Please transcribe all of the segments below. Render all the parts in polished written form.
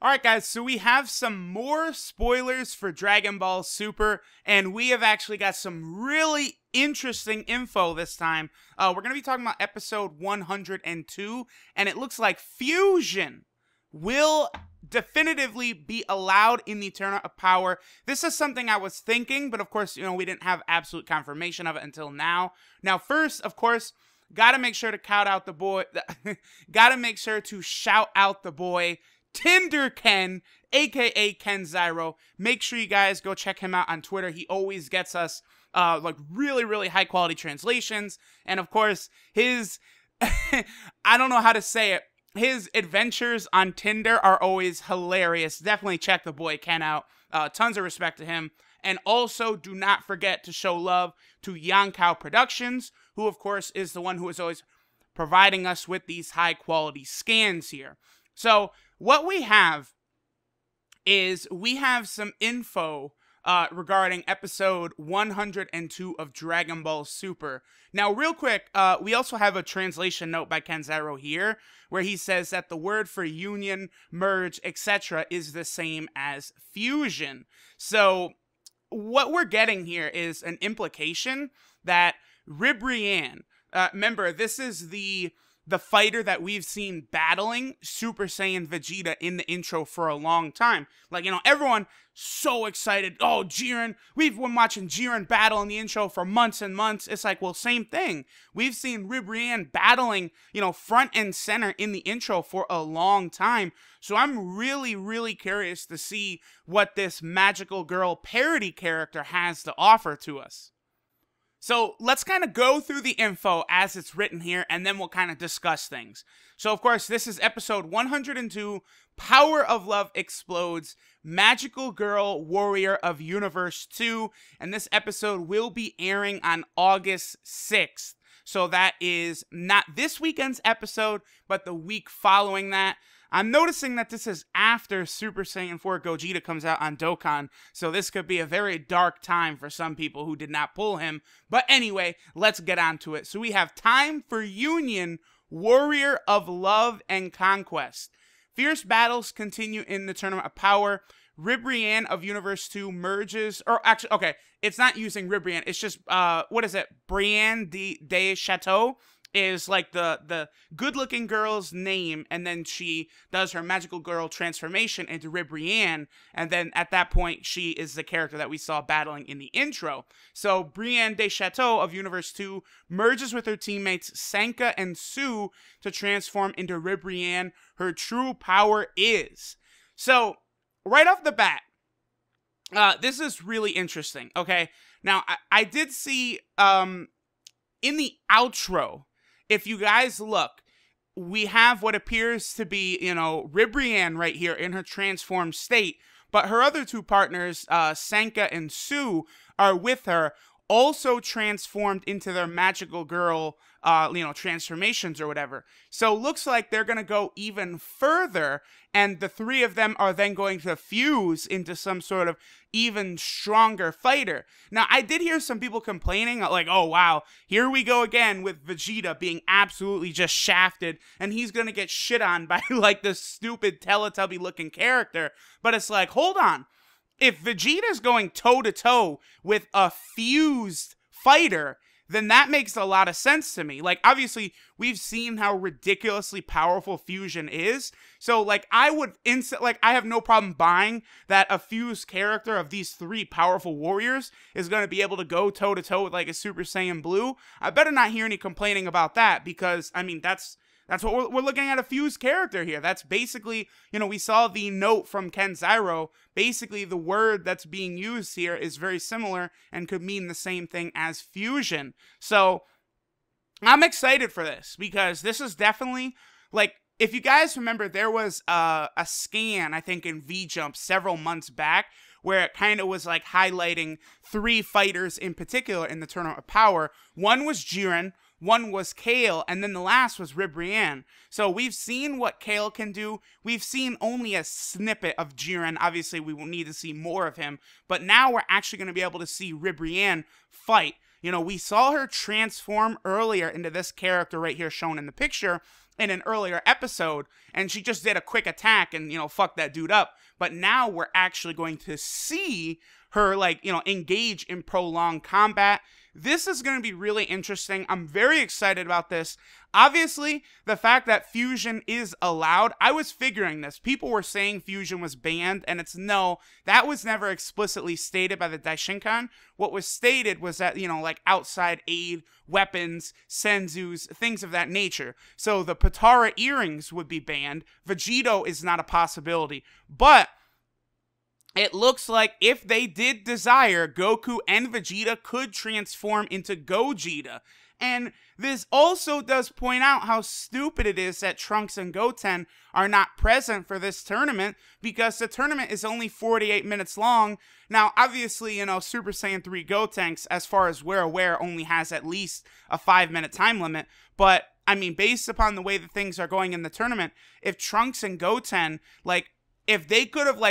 Alright guys, so we have some more spoilers for Dragon Ball Super, and we have actually got some really interesting info this time. We're going to be talking about episode 102, and it looks like fusion will definitively be allowed in the Tournament of Power. This is something I was thinking, but of course, we didn't have absolute confirmation of it until now. Now, first, of course, gotta make sure to shout out the boy, Tinder Ken, aka Ken Zyro. Make sure you guys go check him out on Twitter. He always gets us like really high quality translations, and of course his I don't know how to say it, his adventures on Tinder are always hilarious. Definitely check the boy Ken out. Tons of respect to him. And also do not forget to show love to Yonkao Productions, who of course is the one who is always providing us with these high quality scans here. So what we have is we have some info regarding episode 102 of Dragon Ball Super. Now, real quick, we also have a translation note by Ken Zyro here, where he says that the word for union, merge, etc. is the same as fusion. So what we're getting here is an implication that Ribrianne, remember, this is the fighter that we've seen battling Super Saiyan Vegeta in the intro for a long time. Like, everyone so excited. Oh, Jiren. We've been watching Jiren battle in the intro for months and months. It's like, well, same thing. We've seen Ribrianne battling, front and center in the intro for a long time. So I'm really curious to see what this magical girl parody character has to offer to us. So let's kind of go through the info as it's written here, and then we'll kind of discuss things. So, of course, this is episode 102, Power of Love Explodes, Magical Girl Warrior of Universe 2, and this episode will be airing on August 6th. So that is not this weekend's episode, but the week following that. I'm noticing that this is after Super Saiyan 4 Gogeta comes out on Dokkan, so this could be a very dark time for some people who did not pull him. But anyway, let's get on to it. So we have Time for Union, Warrior of Love and Conquest. Fierce battles continue in the Tournament of Power. Ribrianne of Universe 2 merges, or actually, okay, it's not using Ribrianne, it's just, what is it, Brienne de Chateau is like the good-looking girl's name, and then she does her magical girl transformation into Ribrianne, and then at that point, she is the character that we saw battling in the intro. So, Brienne de Chateau of Universe 2 merges with her teammates Sanka and Sue to transform into Ribrianne. Her true power is. So, right off the bat, this is really interesting, okay? Now, I did see, in the outro, if you guys look, we have what appears to be, Ribrianne right here in her transformed state, but her other two partners, Sanka and Sue, are with her, also transformed into their magical girl, transformations or whatever. So looks like they're going to go even further, and the three of them are then going to fuse into some sort of even stronger fighter. Now, I did hear some people complaining, like, oh, wow, here we go again with Vegeta being absolutely just shafted, and he's going to get shit on by, like, this stupid Teletubby-looking character. But it's like, hold on. If Vegeta's going toe-to-toe with a fused fighter, then that makes a lot of sense to me. Like, obviously, we've seen how ridiculously powerful fusion is. So, like, I have no problem buying that a fused character of these three powerful warriors is going to be able to go toe-to-toe with, like, a Super Saiyan Blue. I better not hear any complaining about that, because, I mean, that's what we're looking at, a fused character here. That's basically, we saw the note from Ken Zyro. Basically, the word that's being used here is very similar and could mean the same thing as fusion. So, I'm excited for this, because this is definitely, like, if you guys remember, there was a scan, I think, in V-Jump several months back, where it kind of was, like, highlighting three fighters in particular in the Tournament of Power. One was Jiren, one was Kale, and then the last was Ribrianne. So we've seen what Kale can do. We've seen only a snippet of Jiren. Obviously, we will need to see more of him. But now we're actually going to be able to see Ribrianne fight. We saw her transform earlier into this character right here shown in the picture. in an earlier episode, and she just did a quick attack and, fuck that dude up. But now we're actually going to see her, engage in prolonged combat. This is going to be really interesting. I'm very excited about this. Obviously, the fact that fusion is allowed, I was figuring this. People were saying fusion was banned, and it's no, that was never explicitly stated by the Daishinkan. What was stated was that, outside aid, weapons, senzus, things of that nature. So the Potara earrings would be banned. Vegito is not a possibility. But it looks like if they did desire, Goku and Vegeta could transform into Gogeta. And this also does point out how stupid it is that Trunks and Goten are not present for this tournament, because the tournament is only 48 minutes long. Now, obviously, Super Saiyan 3 Gotenks, as far as we're aware, only has at least a 5-minute time limit. But, I mean, based upon the way that things are going in the tournament, if Trunks and Goten, if they could have,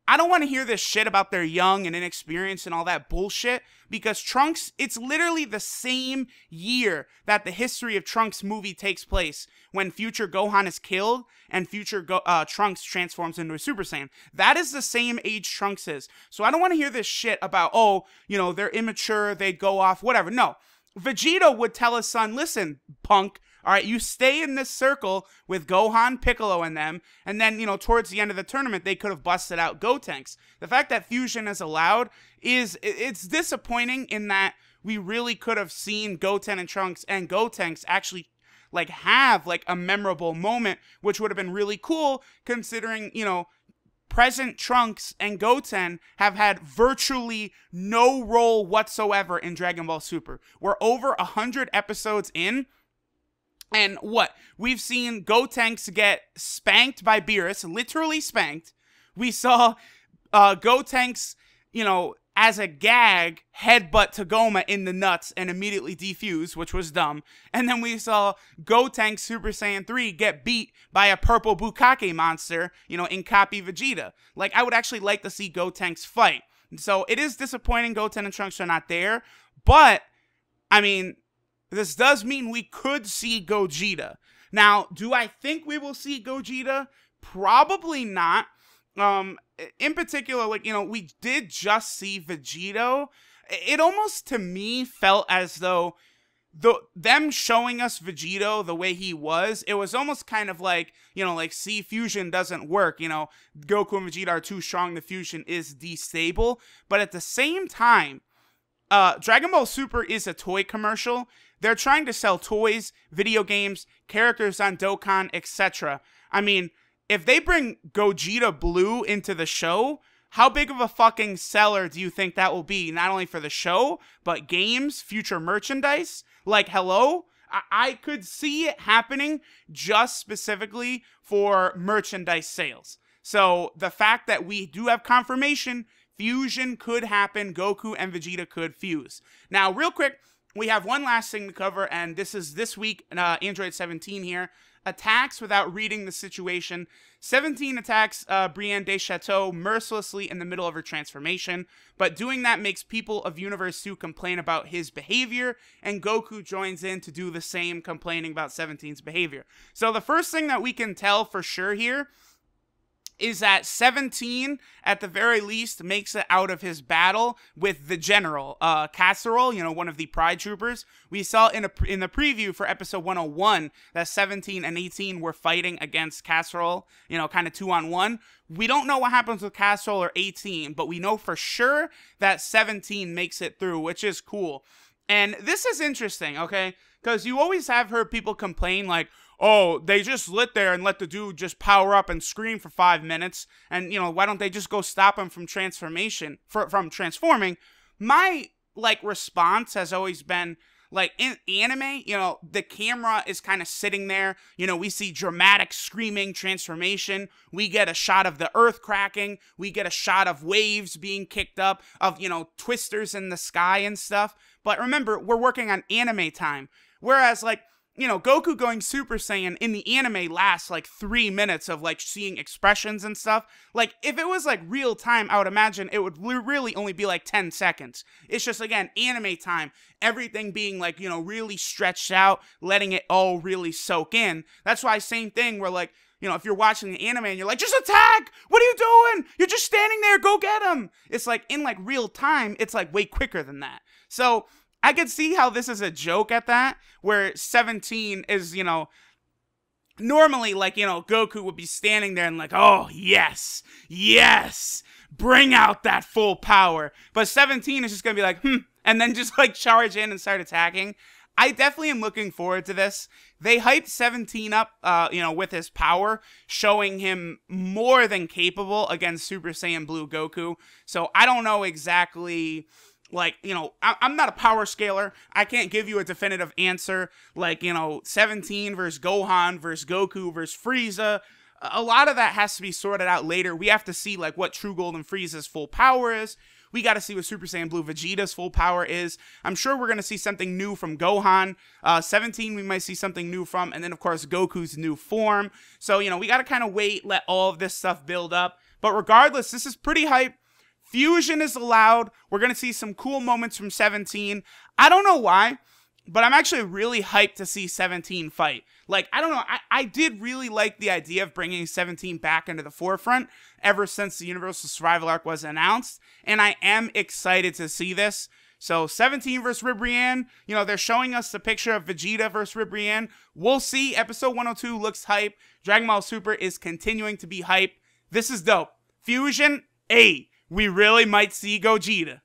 I don't want to hear this shit about they're young and inexperienced and all that bullshit, because Trunks, it's literally the same year that the History of Trunks movie takes place, when future Gohan is killed and future Trunks transforms into a Super Saiyan. That is the same age Trunks is. So I don't want to hear this shit about, they're immature, they'd go off, whatever. No. Vegeta would tell his son, listen, punk, all right, you stay in this circle with Gohan, Piccolo, and them, and then, towards the end of the tournament, they could have busted out Gotenks. The fact that fusion is allowed it's disappointing in that we really could have seen Goten and Trunks and Gotenks actually, have, a memorable moment, which would have been really cool, considering, present Trunks and Goten have had virtually no role whatsoever in Dragon Ball Super. We're over 100 episodes in, and what? We've seen Gotenks get spanked by Beerus, literally spanked. We saw Gotenks, as a gag, headbutt Tagoma in the nuts and immediately defuse, which was dumb. And then we saw Gotenks Super Saiyan 3 get beat by a purple Bukake monster, in copy Vegeta. I would actually like to see Gotenks fight. So it is disappointing Goten and Trunks are not there, but, I mean, this does mean we could see Gogeta. Now, do I think we will see Gogeta? Probably not. In particular, we did just see Vegito. It almost, to me, felt as though them showing us Vegito the way he was, it was almost kind of see, fusion doesn't work. Goku and Vegeta are too strong, the fusion is destable. But at the same time, Dragon Ball Super is a toy commercial. They're trying to sell toys, video games, characters on Dokkan, etc. I mean, if they bring Gogeta Blue into the show, how big of a fucking seller do you think that will be? Not only for the show, but games, future merchandise? Hello? I could see it happening just specifically for merchandise sales. So the fact that we do have confirmation, fusion could happen, Goku and Vegeta could fuse. Now, real quick, we have one last thing to cover, and this is this week, Android 17 here. Attacks without reading the situation. 17 attacks Brienne de Chateau mercilessly in the middle of her transformation, but doing that makes people of Universe 2 complain about his behavior, and Goku joins in to do the same, complaining about 17's behavior. So the first thing that we can tell for sure here is that 17, at the very least, makes it out of his battle with the general, Casserole, one of the Pride Troopers. We saw in the preview for episode 101 that 17 and 18 were fighting against Casserole, kind of 2-on-1. We don't know what happens with Casserole or 18, but we know for sure that 17 makes it through, which is cool. And this is interesting, okay? Because you always have heard people complain oh, they just lit there and let the dude just power up and scream for 5 minutes. And, why don't they just go stop him from from transforming? My, response has always been, in anime, the camera is kind of sitting there. We see dramatic screaming transformation. We get a shot of the earth cracking. We get a shot of waves being kicked up, of, twisters in the sky and stuff. But remember, we're working on anime time. Whereas, you know, Goku going Super Saiyan in the anime lasts like 3 minutes of like seeing expressions and stuff. Like, if it was like real time, I would imagine it would really only be like 10 seconds. It's just, again, anime time, everything being like, you know, really stretched out, letting it all really soak in. That's why, same thing, where like, you know, if you're watching the anime and you're like, just attack! What are you doing? You're just standing there, go get him! It's like, in like real time, it's like way quicker than that. So, I could see how this is a joke at that, where 17 is, you know, normally, like, you know, Goku would be standing there and like, oh, yes, yes, bring out that full power. But 17 is just gonna be like, and then just like charge in and start attacking. I definitely am looking forward to this. They hyped 17 up, you know, with his power, showing him more than capable against Super Saiyan Blue Goku. So I don't know exactly, like, you know, I'm not a power scaler. I can't give you a definitive answer. Like, you know, 17 versus Gohan versus Goku versus Frieza. A lot of that has to be sorted out later. We have to see, like, what True Golden Frieza's full power is. We got to see what Super Saiyan Blue Vegeta's full power is. I'm sure we're going to see something new from Gohan. 17 we might see something new from. And then, of course, Goku's new form. So, you know, we got to kind of wait, let all of this stuff build up. But regardless, this is pretty hype. Fusion is allowed. We're going to see some cool moments from 17. I don't know why, but I'm actually really hyped to see 17 fight. Like, I don't know. I did really like the idea of bringing 17 back into the forefront ever since the Universal Survival Arc was announced. And I am excited to see this. So 17 versus Ribrianne, you know, they're showing us the picture of Vegeta versus Ribrianne. We'll see. Episode 102 looks hype. Dragon Ball Super is continuing to be hype. This is dope. Fusion, we really might see Gogeta.